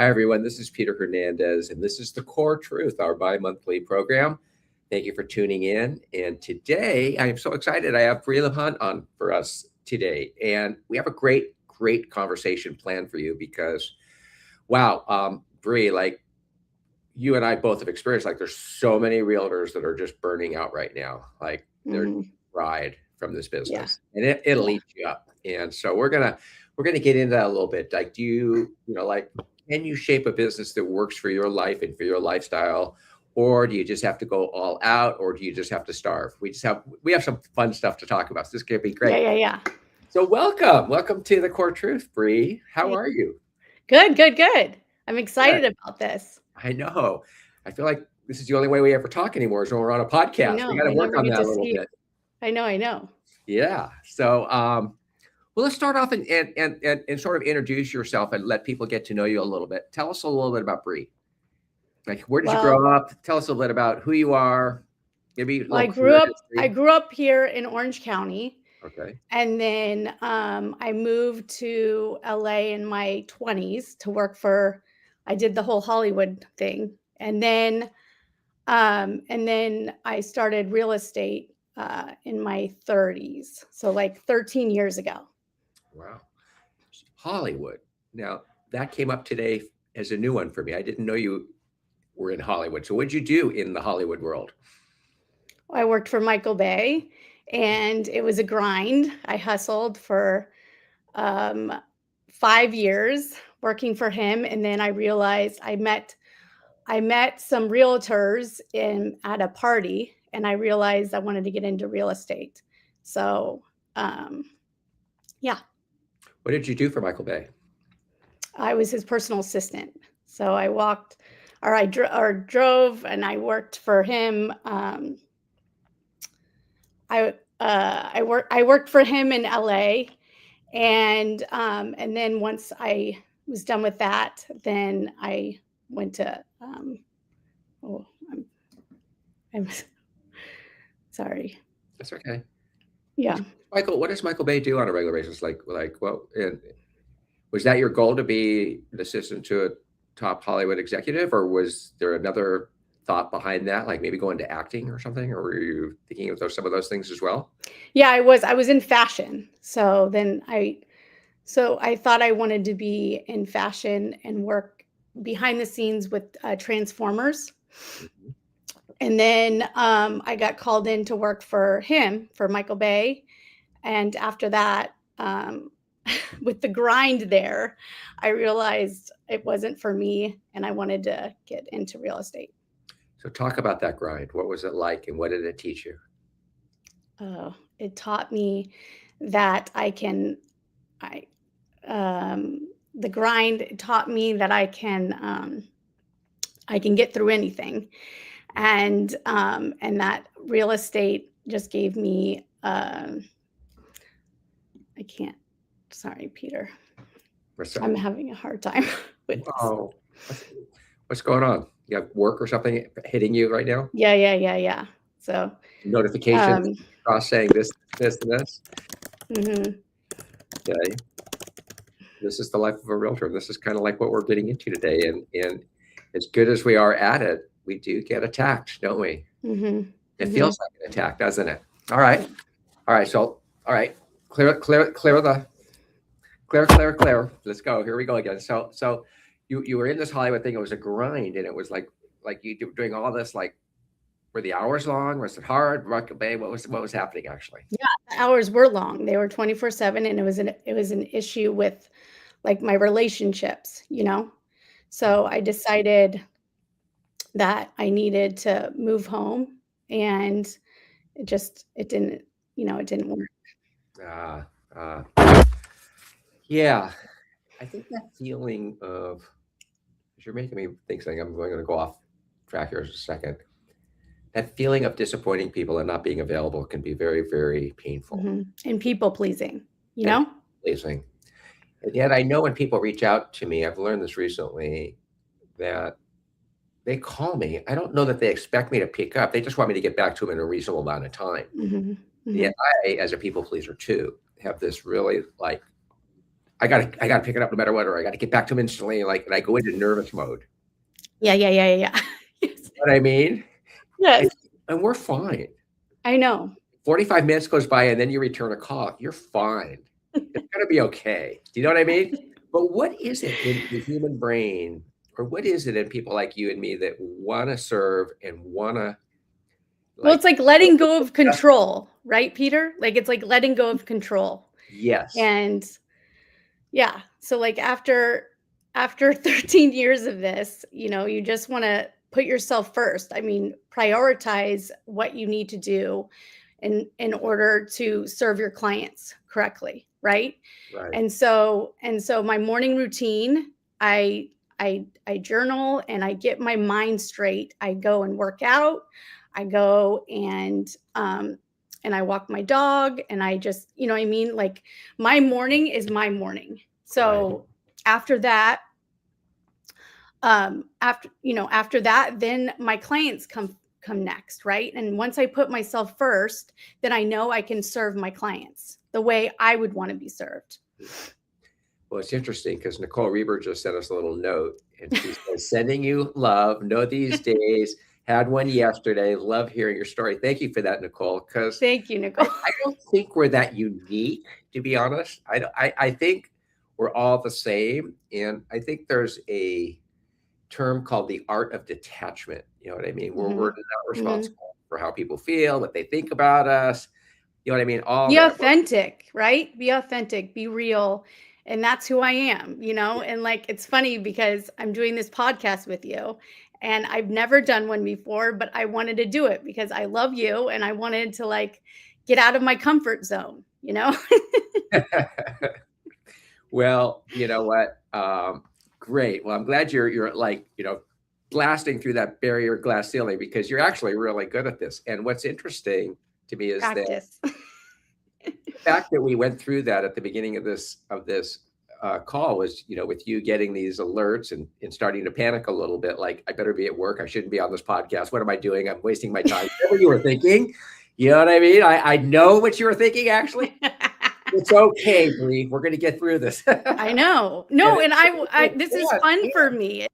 Hi, everyone. This is Peter Hernandez, and this is The Core Truth, our bi-monthly program. Thank you for tuning in. And today, I am so excited. I have Breanna LePante on for us today. And we have a great conversation planned for you because, wow, Bree, like you and I both have experienced, like there's so many realtors that are just burning out right now. Like they're fried from this business, and it'll eat you up. And so we're gonna get into that a little bit. Like, do like, can you shape a business that works for your life and for your lifestyle, or do you just have to go all out, or do you just have to starve? We have some fun stuff to talk about. So this could be great. Yeah. So welcome to The Core Truth, Bree. How are you? Good. I'm excited about this. I know. I feel like this is the only way we ever talk anymore is when we're on a podcast. We got to work on that a little bit. I know. Yeah. So, well, let's start off and sort of introduce yourself and let people get to know you a little bit. Tell us a little bit about Bree. Like, where did you grow up? Tell us a little bit about who you are. Maybe I grew up here in Orange County. Okay. And then I moved to LA in my 20s to work for. I did the whole Hollywood thing, and then I started real estate in my 30s. So like 13 years ago. Wow. Hollywood. Now that came up today as a new one for me. I didn't know you were in Hollywood. So what did you do in the Hollywood world? I worked for Michael Bay, and it was a grind. I hustled for 5 years working for him, and then I realized I met some realtors at a party, and I realized I wanted to get into real estate. So, yeah. What did you do for Michael Bay? I was his personal assistant. So I drove, and I worked for him. I worked for him in LA, and then once I was done with that, then I went to I'm sorry. That's okay. Yeah. Michael, what does Michael Bay do on a regular basis? And was that your goal to be an assistant to a top Hollywood executive, or was there another thought behind that, like maybe going to acting or something, or were you thinking of some of those things as well? Yeah, I was in fashion. So then I thought I wanted to be in fashion and work behind the scenes with Transformers. Mm-hmm. And then I got called in to work for Michael Bay. And after that, with the grind there, I realized it wasn't for me, and I wanted to get into real estate. So talk about that grind. What was it like, and what did it teach you? It taught me that the grind taught me that I can get through anything. And that real estate just gave me, sorry, Peter. I'm having a hard time with this. What's going on? You have work or something hitting you right now? Yeah. So notifications across saying this, and this. Mm-hmm. Okay. This is the life of a realtor. This is kind of like what we're getting into today. And as good as we are at it, we do get attacked, don't we? Mm-hmm. It feels like an attack, doesn't it? All right. So, clear. Let's go. Here we go again. So you were in this Hollywood thing. It was a grind, and it was like you doing all this. Like, were the hours long? Was it hard? Michael Bay, what was happening actually? Yeah, the hours were long. They were 24/7, and it was an issue with like my relationships, So I decided that I needed to move home, and it didn't work. Yeah. I think that feeling of, you're making me think something. I'm going to go off track here in a second. That feeling of disappointing people and not being available can be very, very painful. Mm-hmm. And people pleasing, Pleasing. And yet I know when people reach out to me, I've learned this recently, that they call me. I don't know that they expect me to pick up. They just want me to get back to them in a reasonable amount of time. Mm-hmm. Mm-hmm. Yet I, as a people pleaser too, have this really like I gotta pick it up no matter what, or I gotta get back to him instantly. Like, and I go into nervous mode. Yeah, yeah, yeah, yeah, yeah. Yes. You know what I mean? Yes, And we're fine. I know. 45 minutes goes by and then you return a call. You're fine. It's gonna be okay. Do you know what I mean? But what is it in the human brain, or what is it in people like you and me that want to serve and want to Well, like? it's like letting go of control, right, Peter? Like it's like letting go of control. Yes. And yeah, so like after 13 years of this, you just want to put yourself first. I mean, prioritize what you need to do in order to serve your clients correctly, right? Right. And so my morning routine, I journal and I get my mind straight. I go and work out. I go and I walk my dog, and I just, what I mean? Like my morning is my morning. So after that, after that, then my clients come next, right? And once I put myself first, then I know I can serve my clients the way I would want to be served. Well, it's interesting because Nicole Reber just sent us a little note, and she says, "Sending you love. Know these days. Had one yesterday. Love hearing your story." Thank you for that, Nicole. Because Thank you, Nicole. I don't think we're that unique, to be honest. I think we're all the same, and I think there's a term called the art of detachment. You know what I mean? We're not responsible for how people feel, what they think about us. You know what I mean? All Be that. authentic, right? Be authentic, be real. And that's who I am, And like, it's funny because I'm doing this podcast with you, and I've never done one before, but I wanted to do it because I love you and I wanted to like get out of my comfort zone, Well, you know what? Great. Well, I'm glad you're like, blasting through that barrier glass ceiling, because you're actually really good at this. And what's interesting to me is that Practice. the fact that we went through that at the beginning of this call was, with you getting these alerts and starting to panic a little bit, like, I better be at work. I shouldn't be on this podcast. What am I doing? I'm wasting my time. Whatever you were thinking. You know what I mean? I know what you were thinking, actually. It's okay, Bree. We're going to get through this. I know. No, and I this is fun for me.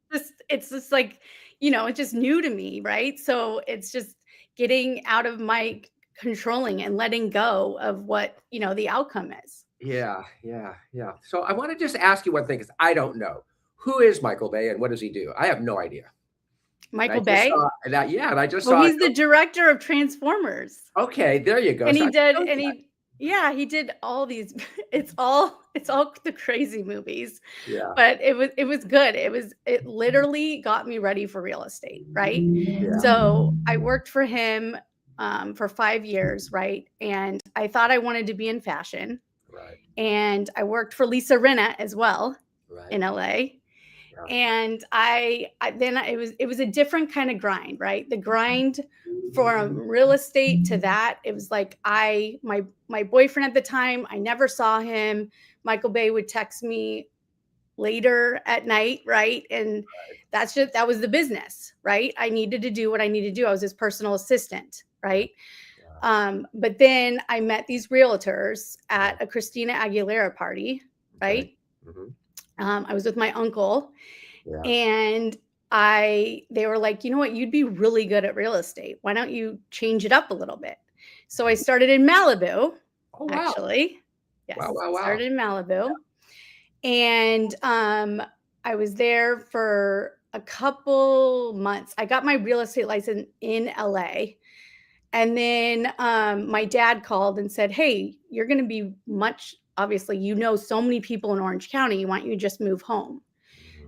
It's just like, it's just new to me, right? So it's just getting out of my controlling and letting go of what, the outcome is. Yeah, yeah, yeah. So I want to just ask you one thing, because I don't know. Who is Michael Bay and what does he do? I have no idea. Michael Bay? And I just Well, saw. he's the director of Transformers. Okay, there you go. And So he did, he did all these. It's all the crazy movies. Yeah. But it was good. It literally got me ready for real estate, right? Yeah. So I worked for him for 5 years, right? And I thought I wanted to be in fashion. Right. And I worked for Lisa Rinna as well in LA. Yeah. And it was a different kind of grind, right? The grind from real estate to that, it was like my boyfriend at the time, I never saw him. Michael Bay would text me later at night, right? And that was the business, right? I needed to do what I needed to do. I was his personal assistant, right? But then I met these realtors at a Christina Aguilera party, right? I was with my uncle, and they were like, you know what, you'd be really good at real estate. Why don't you change it up a little bit? So I started in Malibu, actually. Yes, wow. started in Malibu. And I was there for a couple months. I got my real estate license in LA. And then my dad called and said, hey, you're going to be obviously, so many people in Orange County. Why don't you just move home?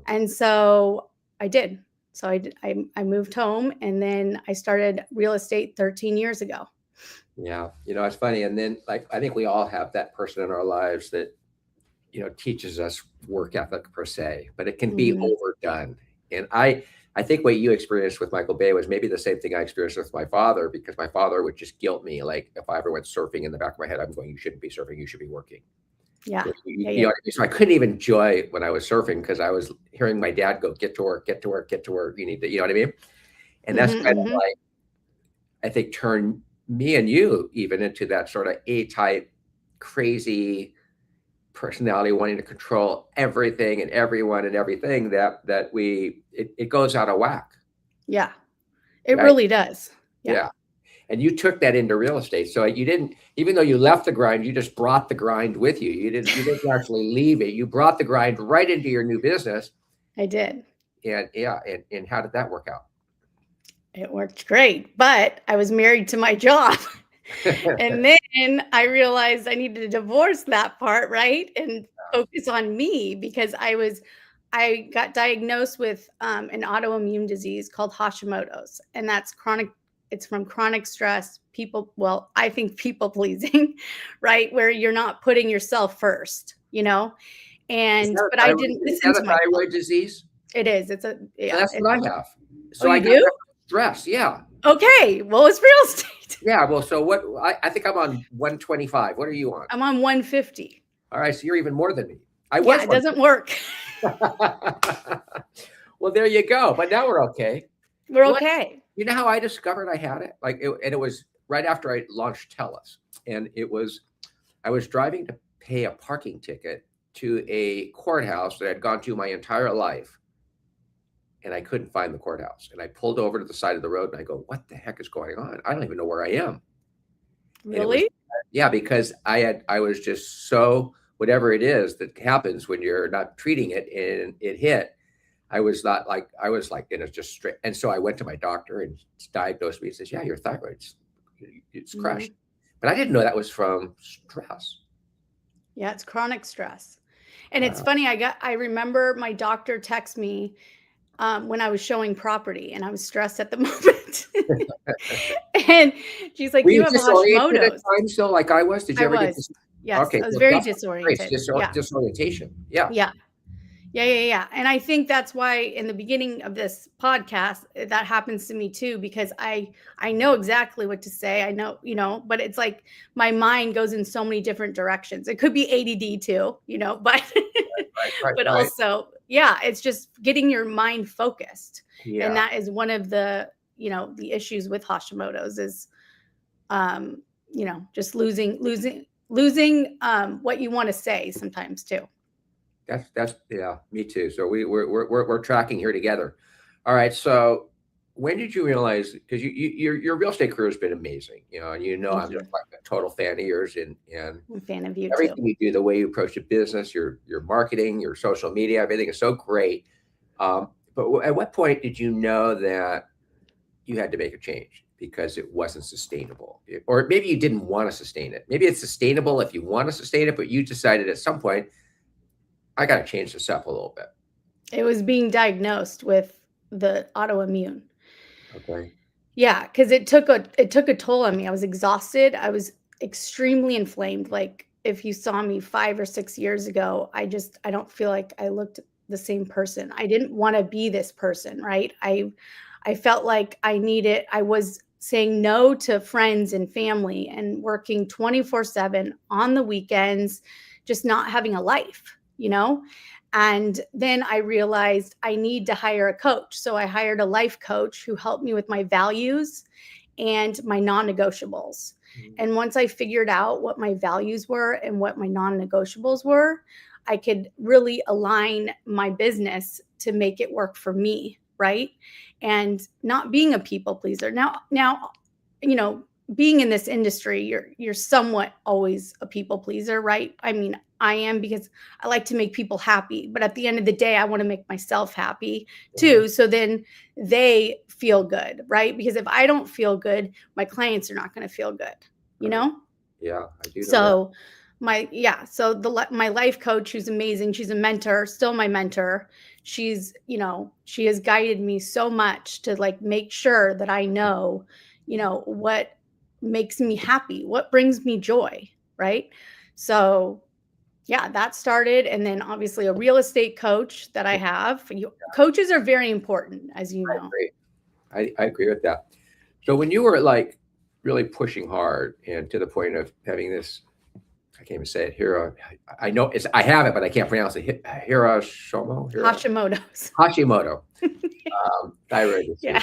And so I did. So I moved home, and then I started real estate 13 years ago. Yeah. It's funny. And then, like, I think we all have that person in our lives that, teaches us work ethic per se, but it can be overdone. And I think what you experienced with Michael Bay was maybe the same thing I experienced with my father, because my father would just guilt me. Like, if I ever went surfing, in the back of my head, I'm going, you shouldn't be surfing, you should be working. Yeah. So I couldn't even enjoy when I was surfing, because I was hearing my dad go, get to work, get to work, get to work. You need to, you know what I mean? And that's kind of like, I think, turned me and you even into that sort of A-type, crazy, personality wanting to control everything and everyone and everything that it goes out of whack, Yeah, it right? really does. Yeah. Yeah. And you took that into real estate. So you didn't, even though you left the grind, you just brought the grind with you. You didn't actually leave it. You brought the grind right into your new business. I did. And yeah, and how did that work out? It worked great, but I was married to my job. And then I realized I needed to divorce that part, right? And focus on me because I got diagnosed with an autoimmune disease called Hashimoto's, and that's chronic. It's from chronic stress, well, I think people pleasing, right? Where you're not putting yourself first, but I didn't Is listen that to a myself. thyroid disease? It is. It's a, So yeah. that's what I have. So Oh, I you got do? stress. Yeah. Okay. Well, it's real estate. Yeah. Well, so what I think I'm on 125. What are you on? I'm on 150. All right. So you're even more than me. I Yeah, was it doesn't work. Well, there you go. But now we're okay. We're What okay. You know how I discovered I had it? And it was right after I launched Telus. And I was driving to pay a parking ticket to a courthouse that I'd gone to my entire life. And I couldn't find the courthouse. And I pulled over to the side of the road and I go, what the heck is going on? I don't even know where I am. And it was, Really? yeah, because I was just so, whatever it is that happens when you're not treating it and it hit, I was like, it's just straight. And so I went to my doctor and diagnosed me and says, yeah, your thyroid's, it's crushed. But I didn't know that was from stress. Yeah, it's chronic stress. And it's Wow. funny, I remember my doctor text me when I was showing property and I was stressed at the moment. And she's like, Were you you have disoriented at Hashimoto's. times still like I was? Did you I ever get was. Yes, Okay, I was well, very that's great. disoriented. Yeah. Disorientation. Yeah. Yeah. Yeah. And I think that's why in the beginning of this podcast, that happens to me too, because I know exactly what to say. I know, but it's like my mind goes in so many different directions. It could be ADD too, but but Right. also, yeah, it's just getting your mind focused. Yeah. And that is one of the, the issues with Hashimoto's is just losing what you want to say sometimes too. That's yeah, me too. So we're tracking here together. All right. So when did you realize, because your real estate career has been amazing, and Thank I'm you. just like a total fan of yours and I'm a fan of you too. everything you do, the way you approach the business, your marketing, your social media, everything is so great. But at what point did you know that you had to make a change because it wasn't sustainable? Or maybe you didn't want to sustain it. Maybe it's sustainable if you want to sustain it, but you decided at some point, I got to change this up a little bit. It was being diagnosed with the autoimmune. Okay. Yeah, because it took a toll on me. I was exhausted. I was extremely inflamed. Like if you saw me 5 or 6 years ago, I don't feel like I looked the same person. I didn't want to be this person, right? I felt like I was saying no to friends and family and working 24/7 on the weekends, just not having a life, And then I realized I need to hire a coach. So I hired a life coach who helped me with my values and my non-negotiables. And once I figured out what my values were and what my non-negotiables were, I could really align my business to make it work for me, right? And not being a people pleaser. Now, being in this industry, you're somewhat always a people pleaser, right? I mean, I am, because I like to make people happy, but at the end of the day, I want to make myself happy too. So then they feel good, right? Because if I don't feel good, my clients are not going to feel good, Yeah, I do know So my life coach, who's amazing, she's a mentor, still my mentor. She's, she has guided me so much to like make sure that I know, what makes me happy, what brings me joy, right? So yeah, that started. And then obviously a real estate coach that I have. Coaches are very important, as you know. I agree with that. So when you were like really pushing hard and to the point of having this, I can't even say it, I know I have it, but I can't pronounce it. Hashimoto's. Hashimoto. Thyroid disease. Yeah.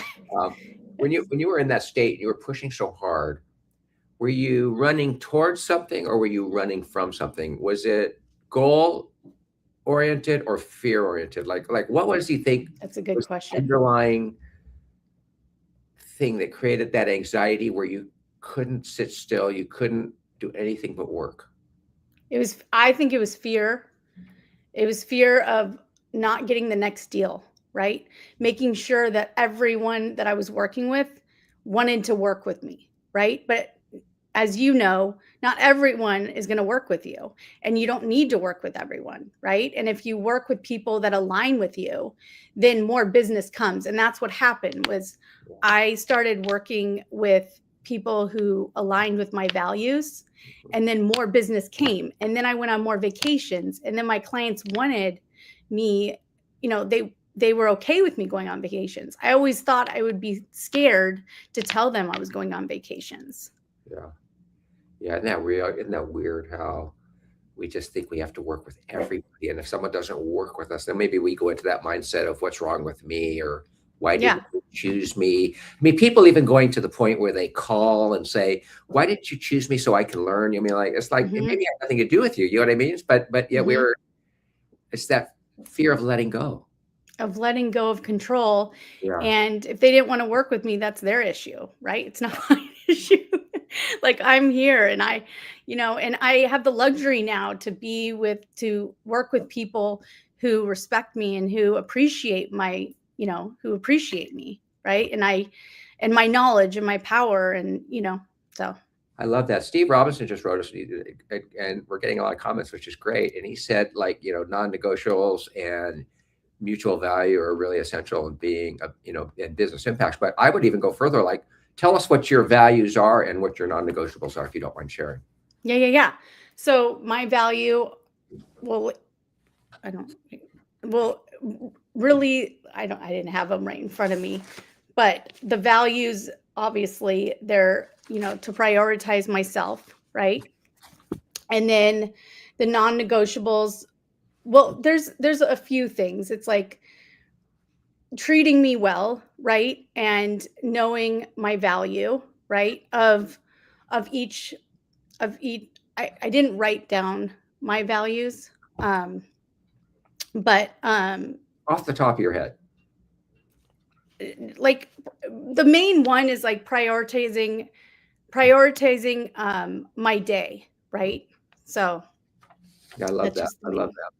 When you were in that state, you were pushing so hard. Were you running towards something or were you running from something? Was it goal oriented or fear oriented? Like what was you think That's a good was the question. underlying thing that created that anxiety where you couldn't sit still, you couldn't do anything but work? I think it was fear. It was fear of not getting the next deal, right? Making sure that everyone that I was working with wanted to work with me, right? But as you know, not everyone is going to work with you, and you don't need to work with everyone, right? And if you work with people that align with you, then more business comes. And that's what happened was I started working with people who aligned with my values, and then more business came, and then I went on more vacations, and then my clients wanted me, they were okay with me going on vacations. I always thought I would be scared to tell them I was going on vacations. Yeah. Yeah. Isn't that real? Isn't that weird how we just think we have to work with everybody? And if someone doesn't work with us, then maybe we go into that mindset of what's wrong with me, or why Yeah. didn't you choose me? I mean, people even going to the point where they call and say, why didn't you choose me so I can learn? I mean, like, it's like, it Hmm. maybe had nothing to do with you. You know what I mean? But yet Hmm. it's that fear of letting go. Of letting go of control. Yeah. And if they didn't want to work with me, that's their issue, right? It's not my issue. Like I'm here, and and I have the luxury now to work with people who respect me and who appreciate who appreciate me, right? And my knowledge and my power, and so. I love that. Steve Robinson just wrote us, and we're getting a lot of comments, which is great. And he said, like, non-negotiables and mutual value are really essential in being, in business impacts. But I would even go further, like, tell us what your values are and what your non-negotiables are, if you don't mind sharing. Yeah. So my value, well, I don't, well, really, I didn't have them right in front of me, but the values, obviously, they're, to prioritize myself, right? And then the non-negotiables, well, there's a few things. It's like treating me well, right? And knowing my value, right? Of each I didn't write down my values. But Off the top of your head. like the main one is like prioritizing my day, right? So Yeah, I love that's that. just the I love main. that.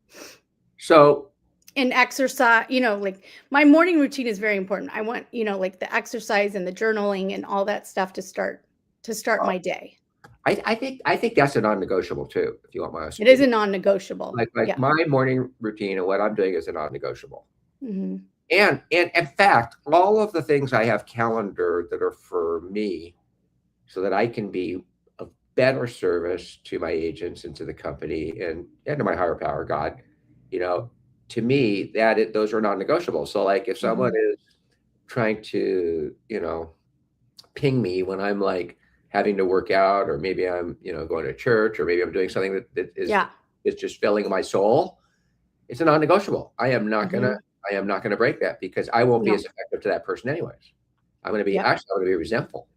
So, And exercise, like my morning routine is very important. I want, like the exercise and the journaling and all that stuff to start uh, my day. I think that's a non-negotiable too, if you want my honest It is a opinion. non-negotiable. Like Yeah. my morning routine and what I'm doing is a non-negotiable. Hmm. And in fact, all of the things I have calendared that are for me, so that I can be of better service to my agents and to the company, and to my higher power, God, you know, to me, those are non-negotiable. So like if someone Hmm. is trying to, ping me when I'm like having to work out, or maybe I'm, going to church, or maybe I'm doing something that Yeah. is just filling my soul, it's a non-negotiable. Hmm. I am not gonna break that, because I won't be No. as effective to that person anyways. Yep. I'm gonna be resentful.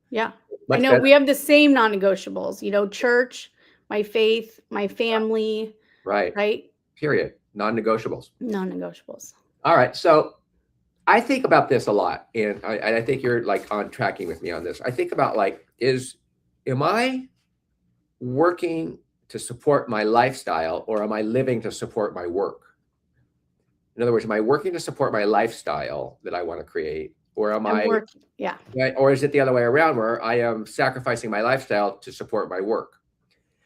Yeah. I Much know better. we have the same non-negotiables, church, my faith, my family, Right. right? Period. Non-negotiables. Non-negotiables. All right. So I think about this a lot, and I think you're like on tracking with me on this. I think about, like, am I working to support my lifestyle, or am I living to support my work? In other words, am I working to support my lifestyle that I want to create, or am I'm I, working. Yeah. right, or is it the other way around, where I am sacrificing my lifestyle to support my work?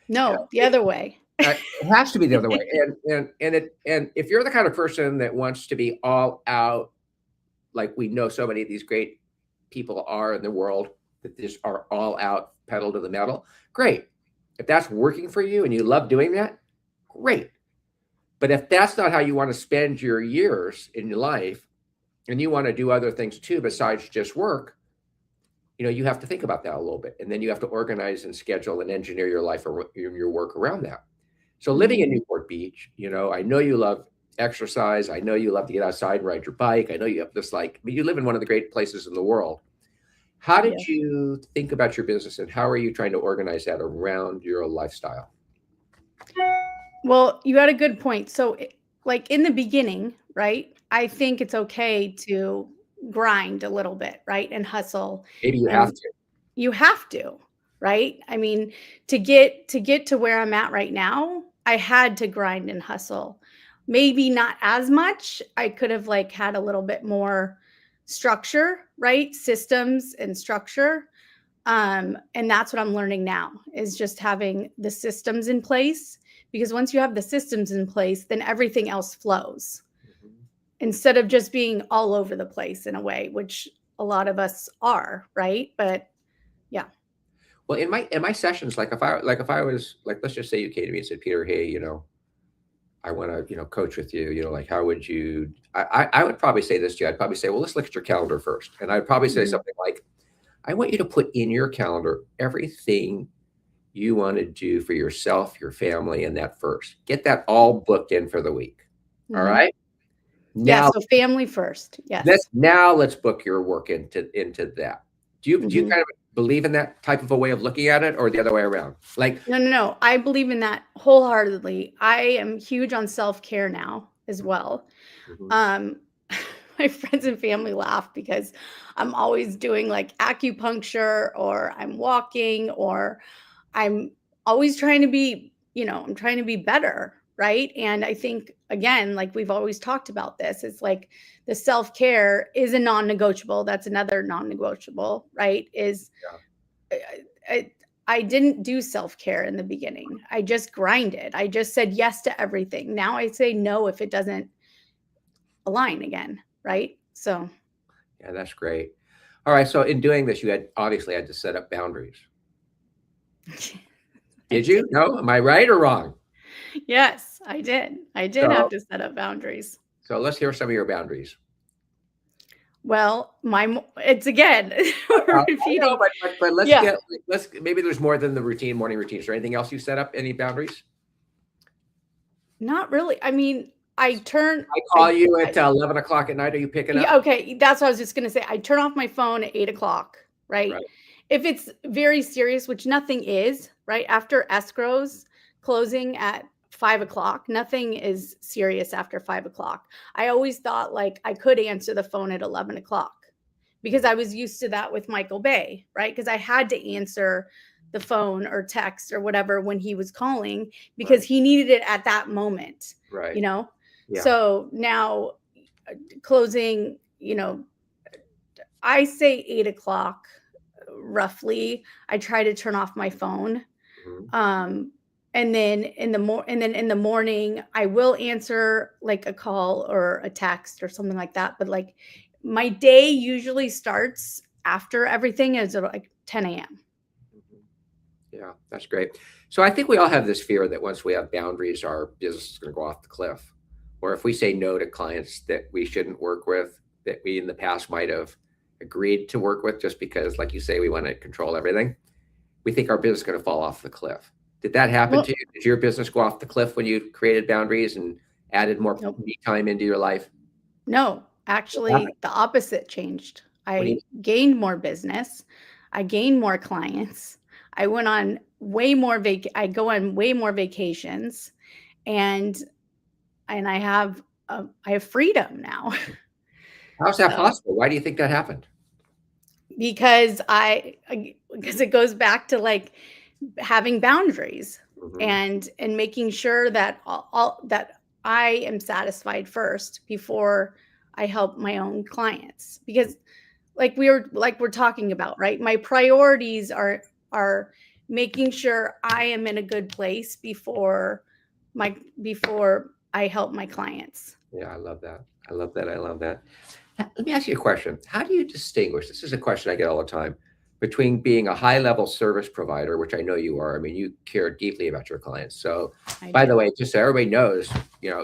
And No, I the think other way. it has to be the other way. And if you're the kind of person that wants to be all out, like we know so many of these great people are in the world, that just are all out, pedal to the metal, great. If that's working for you and you love doing that, great. But if that's not how you want to spend your years in your life, and you want to do other things too besides just work, you have to think about that a little bit, and then you have to organize and schedule and engineer your life or your work around that. So living in Mhm. Newport Beach, I know you love exercise. I know you love to get outside and ride your bike. I know you have this, like, I mean, you live in one of the great places in the world. How did Yes. you think about your business, and how are you trying to organize that around your lifestyle? Well, you had a good point. So, like in the beginning, right? I think it's okay to grind a little bit, right? And hustle. Maybe you have And to. you have to, right? I mean, to get to where I'm at right now, I had to grind and hustle. Maybe not as much. I could have like had a little bit more structure, right? Systems and structure. And that's what I'm learning now is just having the systems in place, because once you have the systems in place, then everything else flows Mhm. instead of just being all over the place in a way, which a lot of us are, right? But yeah. Well, in my sessions, if I was like, let's just say you came to me and said, Peter, hey, I want to, coach with you, like, how would you, I would probably say this to you. I'd probably say, well, let's look at your calendar first. And I'd probably say Mhm. something like, I want you to put in your calendar everything you want to do for yourself, your family, and that first. Get that all booked in for the week. All Mhm. right. Yeah, Now so family first. Yes. let's book your work into that. Do you Mhm. kind of believe in that type of a way of looking at it, or the other way around? Like, No, no, no. I believe in that wholeheartedly. I am huge on self-care now as well. mhm, Um, my friends and family laugh because I'm always doing like acupuncture or I'm walking or I'm always trying to be, I'm trying to be better, right? And I think again, like we've always talked about this, it's like the self-care is a non-negotiable. That's another non-negotiable, right? Is yeah, I, I, I didn't do self-care in the beginning. I just grinded. I just said yes to everything. Now I say no if it doesn't align again, right? So yeah, that's great. All right, so in doing this, you had obviously had to set up boundaries. I Did you? did. No, am I right or wrong? Yes, I did. I did have So, to set up boundaries. so let's hear some of your boundaries. Well, it's again I know, repeating. but Yeah, let's maybe there's more than the routine morning routine. Is there anything else you set up? Any boundaries? not really. I mean, I turn I call I you I at 11 o'clock at night. Are you picking up? yeah, okay, that's what I was just gonna say. I turn off my phone at 8 o'clock, right? Right. If it's very serious, which nothing is, right? After escrows closing at 5 o'clock, nothing is serious after 5 o'clock. I always thought like I could answer the phone at 11 o'clock because Mhm. I was used to that with Michael Bay, right? Because I had to answer the phone or text or whatever when he was calling because Right. he needed it at that moment, you Right. know? Yeah. So now closing, I say 8 o'clock roughly. I try to turn off my phone. Mhm. Um, and then in the morning, I will answer like a call or a text or something like that. But like my day usually starts after everything is like 10 a.m. Mhm. Yeah, that's great. So I think we all have this fear that once we have boundaries, our business is going to go off the cliff. Or if we say no to clients that we shouldn't work with, that we in the past might have agreed to work with just because, like you say, we want to control everything, we think our business is going to fall off the cliff. Did that happen to Well, you? Did your business go off the cliff when you created boundaries and added more nope. me time into your life? No, What happened? actually, the opposite changed. What do you I gained more business. I gained more clients. I went on I go on way more vacations and I have freedom now. How's that So, possible? Why do you think that happened? because it goes back to like having boundaries Mhm. and making sure that all that I am satisfied first before I help my own clients. Because like we're talking about, right? My priorities are making sure I am in a good place before I help my clients. Yeah, I love that. I love that. I love that. Let me ask you a question. How do you distinguish? This is a question I get all the time between being a high level service provider, which I know you are. I mean, you care deeply about your clients. So, I by the do. way, just so everybody knows,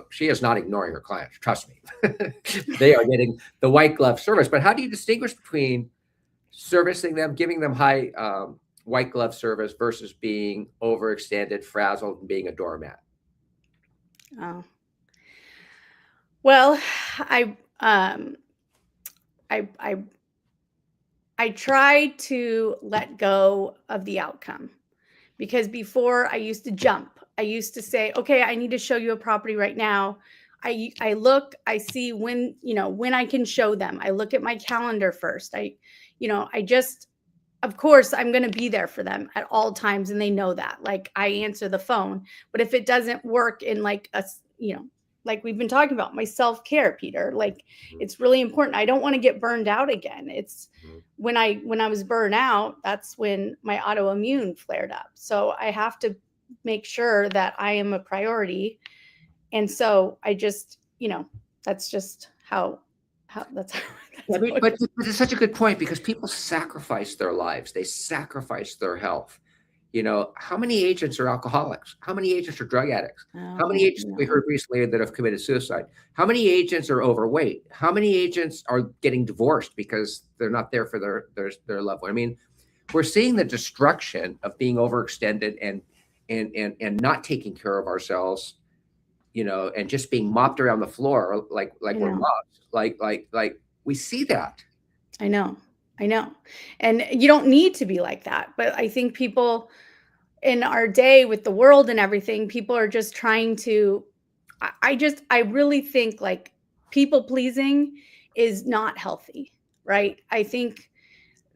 she is not ignoring her clients. Trust me, they are getting the white glove service. But how do you distinguish between servicing them, giving them high white glove service versus being overextended, frazzled, and being a doormat? Oh. Well, I um I I try to let go of the outcome because before I used to jump. I used to say, okay, I need to show you a property right now. I look, I see when, when I can show them. I look at my calendar first. Of course, I'm going to be there for them at all times. And they know that. Like, I answer the phone. But if it doesn't work in like like we've been talking about, my self-care, Peter, like it's really important. I don't want to get burned out again. It's when I was burned out, that's when my autoimmune flared up. So I have to make sure that I am a priority. And so I just, that's just how that's how. But it's such a good point, because people sacrifice their lives. They sacrifice their health. How many agents are alcoholics? How many agents are drug addicts? How many agents we heard recently that have committed suicide? How many agents are overweight? How many agents are getting divorced because they're not there for their loved one? I mean, we're seeing the destruction of being overextended and not taking care of ourselves, and just being mopped around the floor like we're mops. Like we see that. I know. And you don't need to be like that. But I think people in our day with the world and everything, people are just trying to, I really think like people pleasing is not healthy, right? I think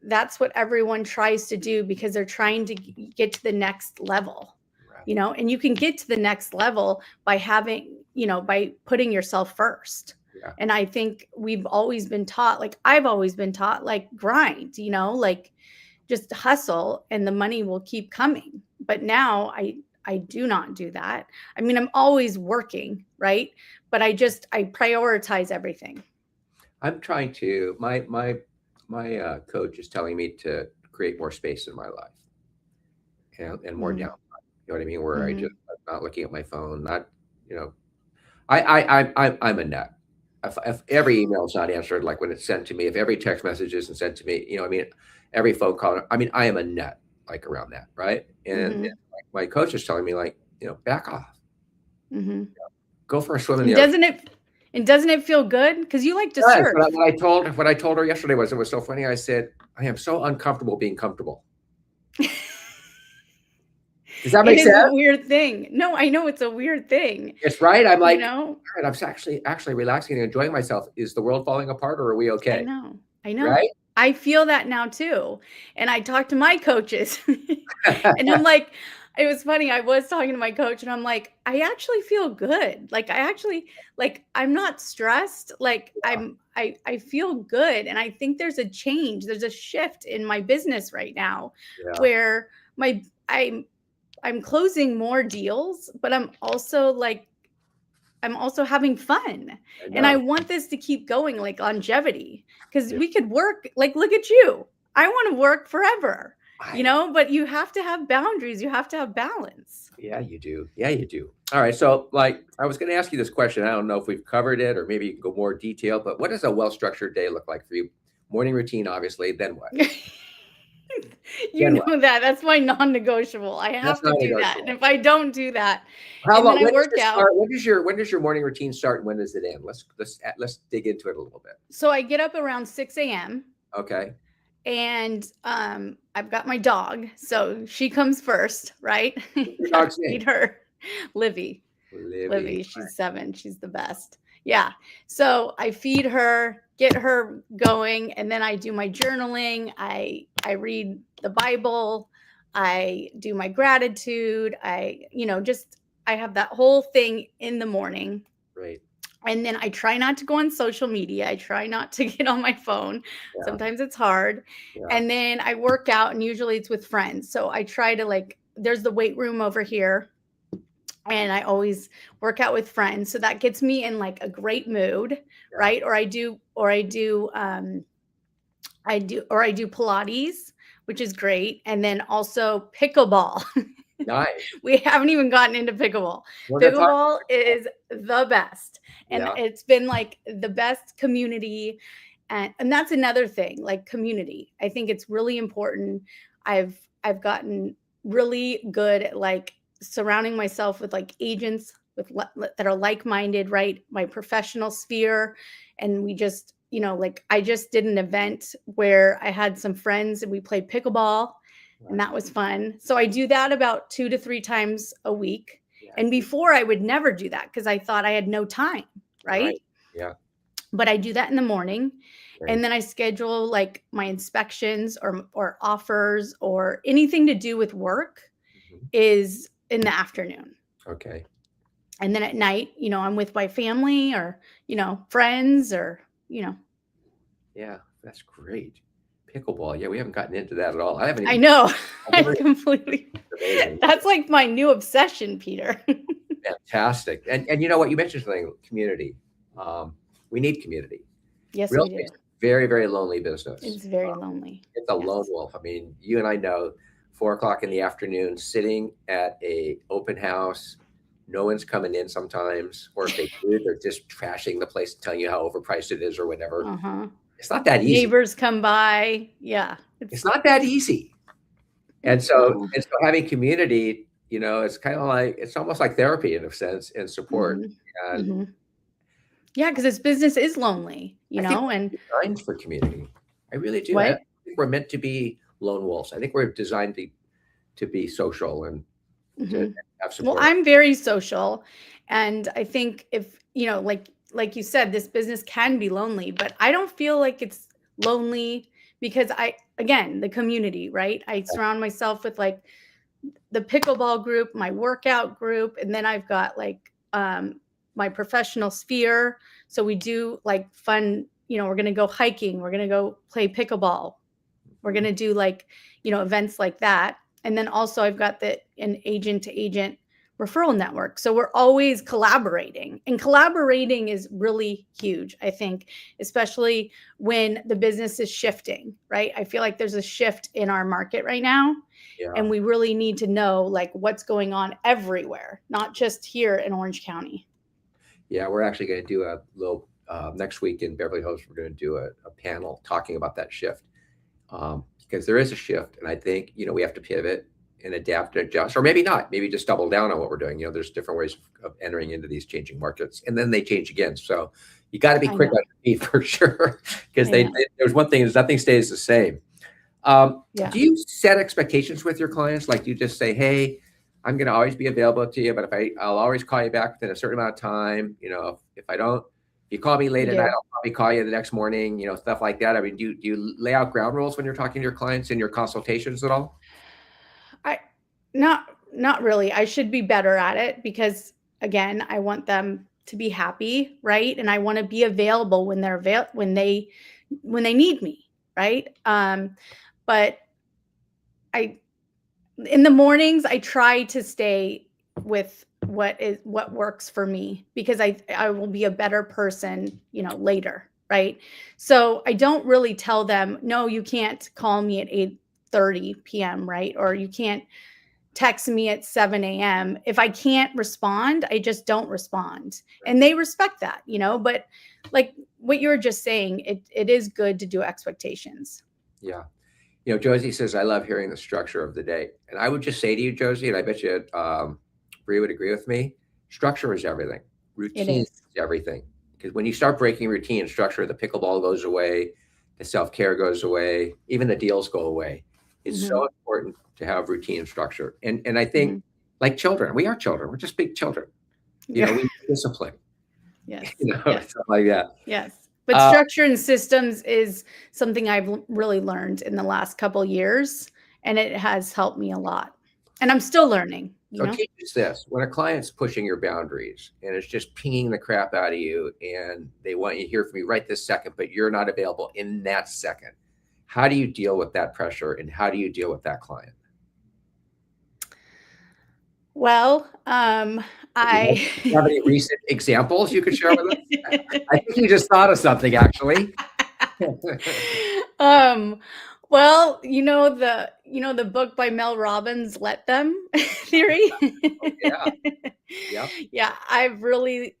that's what everyone tries to do because they're trying to get to the next level, and you can get to the next level by having, by putting yourself first. Yeah. And I think we've always been taught, like I've always been taught, like grind, like just hustle and the money will keep coming. But now I do not do that. I mean, I'm always working, right? But I prioritize everything. I'm trying to, my coach is telling me to create more space in my life and more downtime. You know what I mean? Where I'm not looking at my phone, not, I'm a nut. If every email is not answered, like when it's sent to me, if every text message isn't sent to me, every phone call, I am a nut, like around that. Right. And my coach is telling me, like, back off, go for a swim in the ocean. Doesn't it feel good? Because you like to surf. What I told her yesterday was, it was so funny. I said, I am so uncomfortable being comfortable. Does that make sense? It's a weird thing. No, I know it's a weird thing. It's right. I'm like, all right, I'm actually relaxing and enjoying myself. Is the world falling apart, or are we okay? I know. Right? I feel that now too. And I talk to my coaches and I'm like, it was funny. I was talking to my coach and I'm like, I actually feel good. Like I'm not stressed. Like I feel good. And I think there's a change. There's a shift in my business right now where I'm closing more deals, but I'm also having fun. And I want this to keep going, like longevity, because we could work, like, look at you. I want to work forever, but you have to have boundaries. You have to have balance. Yeah, you do. All right. So like, I was going to ask you this question. I don't know if we've covered it, or maybe you can go more detail, but what does a well-structured day look like for you? Morning routine, obviously, then what? That's my non-negotiable. I have to do that. And if I don't do that, how long? Then I work out. When does your morning routine start and when does it end? Let's dig into it a little bit. So I get up around 6 a.m. Okay. And I've got my dog, so she comes first, right? Your dog's name? Feed her, Livy. She's 7. She's the best. Yeah. So I feed her, get her going, and then I do my journaling. I read the Bible. I do my gratitude. I have that whole thing in the morning. Right. And then I try not to go on social media. I try not to get on my phone. Yeah. Sometimes it's hard. Yeah. And then I work out, and usually it's with friends. So I try to, there's the weight room over here, and I always work out with friends. So that gets me in like a great mood, yeah. Right? Or I do Pilates, which is great. And then also pickleball. Nice. We haven't even gotten into pickleball. Pickleball is the best. And it's been like the best community. And that's another thing, like community. I think it's really important. I've gotten really good at like surrounding myself with like agents that are like-minded, right? My professional sphere. And we just, I just did an event where I had some friends and we played pickleball. And that was fun. So I do that about 2 to 3 times a week. And before I would never do that because I thought I had no time, right? Yeah. But I do that in the morning. Right. And then I schedule like my inspections or offers or anything to do with work is in the afternoon. Okay. And then at night, I'm with my family or, friends or. Yeah, that's great. Pickleball. Yeah, we haven't gotten into that at all. I haven't I even. know. I've never- Completely. Amazing. That's like my new obsession, Peter. Fantastic. And you know what? You mentioned something, community. We need community. Yes, Real we do. estate's a very, very lonely business. It's very lonely. It's a lone wolf. I mean, you and I know 4 o'clock in the afternoon, sitting at a open house, no one's coming in sometimes, or if they do, they're just trashing the place and telling you how overpriced it is or whatever. Uh-huh. It's not that easy. Neighbors come by. Yeah. It's not that easy. And so having community, it's kind of like, it's almost like therapy in a sense and support. And yeah, because this business is lonely, and we're designed for community. I really do. What? I think we're meant to be lone wolves. I think we're designed to be social and to have support. Well, I'm very social, and I think if like you said, this business can be lonely, but I don't feel like it's lonely because the community, right? I surround myself with like the pickleball group, my workout group, and then I've got like my professional sphere. So we do like fun, we're going to go hiking. We're going to go play pickleball. We're going to do like, events like that. And then also I've got an agent to agent referral network. So we're always collaborating, and collaborating is really huge, I think, especially when the business is shifting, right? I feel like there's a shift in our market right now. Yeah. And we really need to know like what's going on everywhere, not just here in Orange County. Yeah, we're actually going to do a little next week in Beverly Hills. We're going to do a panel talking about that shift because there is a shift, and I think we have to pivot and adapt and adjust, or maybe not, maybe just double down on what we're doing. There's different ways of entering into these changing markets, and then they change again. So you got to be quick on your feet for sure, because there's one thing is nothing stays the same. Do you set expectations with your clients? Like, do you just say, hey, I'm going to always be available to you, but I'll always call you back within a certain amount of time. If you call me late at night, I'll probably call you the next morning, stuff like that. I mean, do you lay out ground rules when you're talking to your clients in your consultations at all? Not really. I should be better at it because again, I want them to be happy, right? And I want to be available when when they need me, right? But in the mornings, I try to stay with what works for me because I will be a better person, later, right? So I don't really tell them, no, you can't call me at 8:30 p.m., right? Or you can't text me at 7 a.m. If I can't respond, I just don't respond. And they respect that, but like what you were just saying, it is good to do expectations. Yeah. Josie says, I love hearing the structure of the day. And I would just say to you, Josie, and I bet you Bree would agree with me, structure is everything. Routine is everything. Because when you start breaking routine structure, the pickleball goes away, the self-care goes away, even the deals go away. It's so important to have routine and structure. And I think like children, we are children. We're just big children. We need discipline. Yes. Stuff like that. Yes. But structure and systems is something I've really learned in the last couple of years, and it has helped me a lot. And I'm still learning. So teach us this. When a client's pushing your boundaries and it's just pinging the crap out of you and they want you to hear from you right this second, but you're not available in that second, how do you deal with that pressure and how do you deal with that client? Well, Do you have any recent examples you could share with us? I think you just thought of something, actually. Well, the book by Mel Robbins, Let Them Theory. Yeah. Yeah, I've really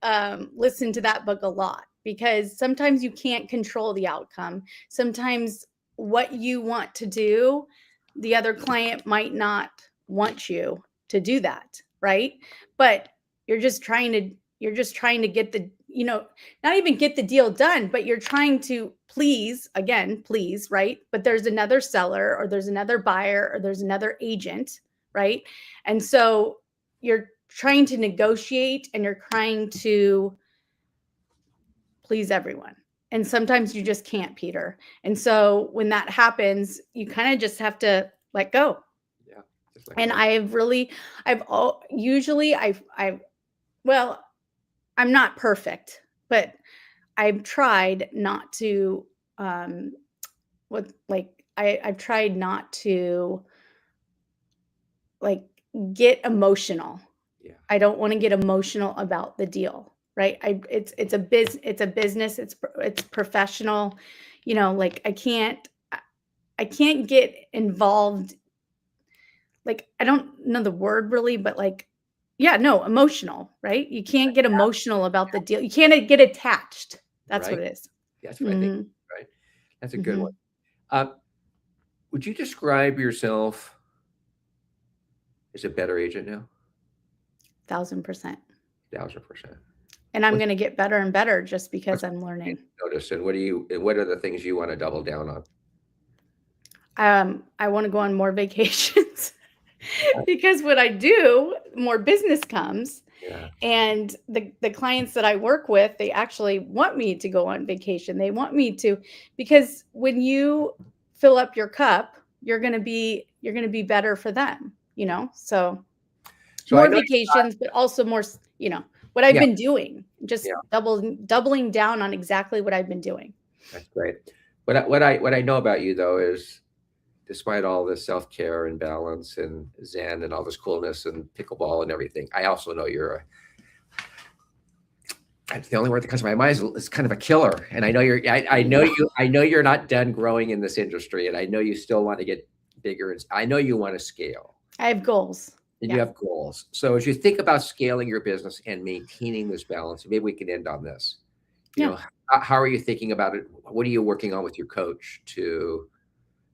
listened to that book a lot because sometimes you can't control the outcome. Sometimes what you want to do, the other client might not want you to do that, right? But you're just trying to get the, not even get the deal done, but you're trying to please, right? But there's another seller or there's another buyer or there's another agent, right? And so you're trying to negotiate and you're trying to please everyone. And sometimes you just can't, Peter. And so when that happens, you kind of just have to let go. Yeah. Just And well, I'm not perfect, but I've tried not to, I've tried not to like get emotional. Yeah. I don't want to get emotional about the deal, right? It's a business, it's professional, like I can't get involved. Like I don't know the word really, but like, yeah, no, emotional, right? You can't get emotional about the deal. You can't get attached. That's what Right. it is. That's what I think. Mhm. Right. That's a good Mhm. one. Would you describe yourself as a better agent now? 1,000%. 1,000%. And I'm What, going to get better and better just because what's I'm learning. notice, and what are the things you want to double down on? I want to go on more vacations because what I do, more business comes. Yeah. And the clients that I work with, they actually want me to go on vacation. They want me to, because when you fill up your cup, you're going to be better for them, So So I more know. vacations, but also more, what I've Yeah. been doing, just Yeah. doubling down on exactly what I've been doing. That's great. What I know about you though is, despite all this self-care and balance and Zen and all this coolness and pickleball and everything, I also know the only word that comes to my mind is kind of a killer. And I know I know you're not done growing in this industry, and I know you still want to get bigger. And I know you want to scale. I have goals. And Yeah. you have goals. So as you think about scaling your business and maintaining this balance, maybe we can end on this. Yeah. How are you thinking about it? What are you working on with your coach to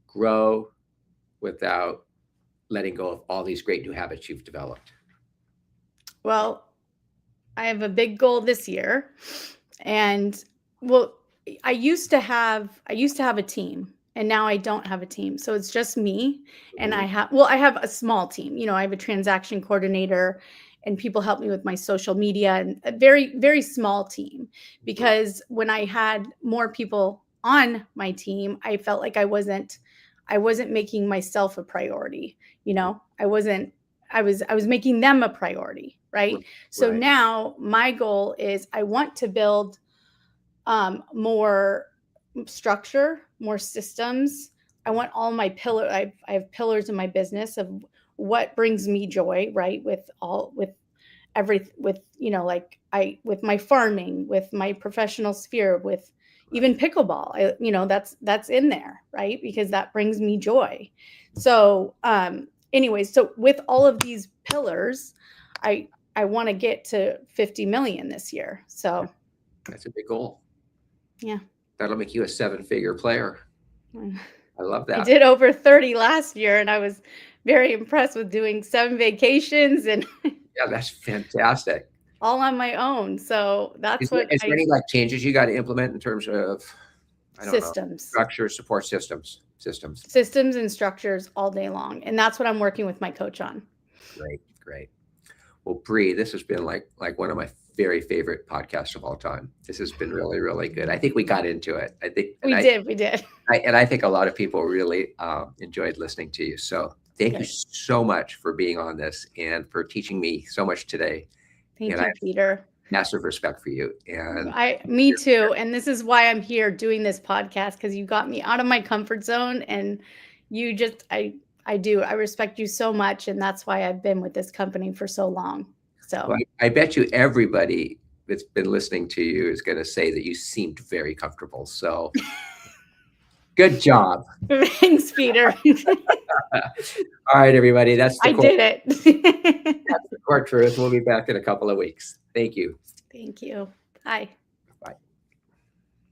grow without letting go of all these great new habits you've developed? Well, I have a big goal this year. And well, I used to have a team and now I don't have a team. So it's just me and Mhm. I have a small team. I have a transaction coordinator and people help me with my social media and a very very small team because when I had more people on my team, I felt like I wasn't making myself a priority. I was making them a priority, right? So Right. now my goal is I want to build more structure, more systems. I want all my I have pillars in my business of what brings me joy, right? With my farming, with my professional sphere, with even Right. pickleball. That's in there, right? Because that brings me joy. So, anyways, so with all of these pillars, I want to get to 50 million this year. So, That's a big goal. yeah. That'll make you a seven-figure player. I love I that. did over 30 last year and I was very impressed with doing 7 vacations and Yeah, that's fantastic. all on my own. So that's what Is there any changes you got to implement in terms of, I don't know, systems. structure, support systems? Systems and structures all day long. And that's what I'm working with my coach on. Great, great. Well, Bree, this has been like one of my very favorite podcasts of all time. This has been really, really good. I think we got into it. I think We did. I think a lot of people really enjoyed listening to you. So thank you Good. so much for being on this and for teaching me so much today. Thank And I you, have Peter. massive respect for you. And Me too. And this is why I'm here doing this podcast because you got me out of my comfort zone and you just I respect you so much and that's why I've been with this company for so long. So well, I bet you everybody that's been listening to you is going to say that you seemed very comfortable. So good job. thanks, Peter. All right, everybody. That's the I did it. core truth. We'll be back in a couple of weeks. Thank you. Thank you. Bye.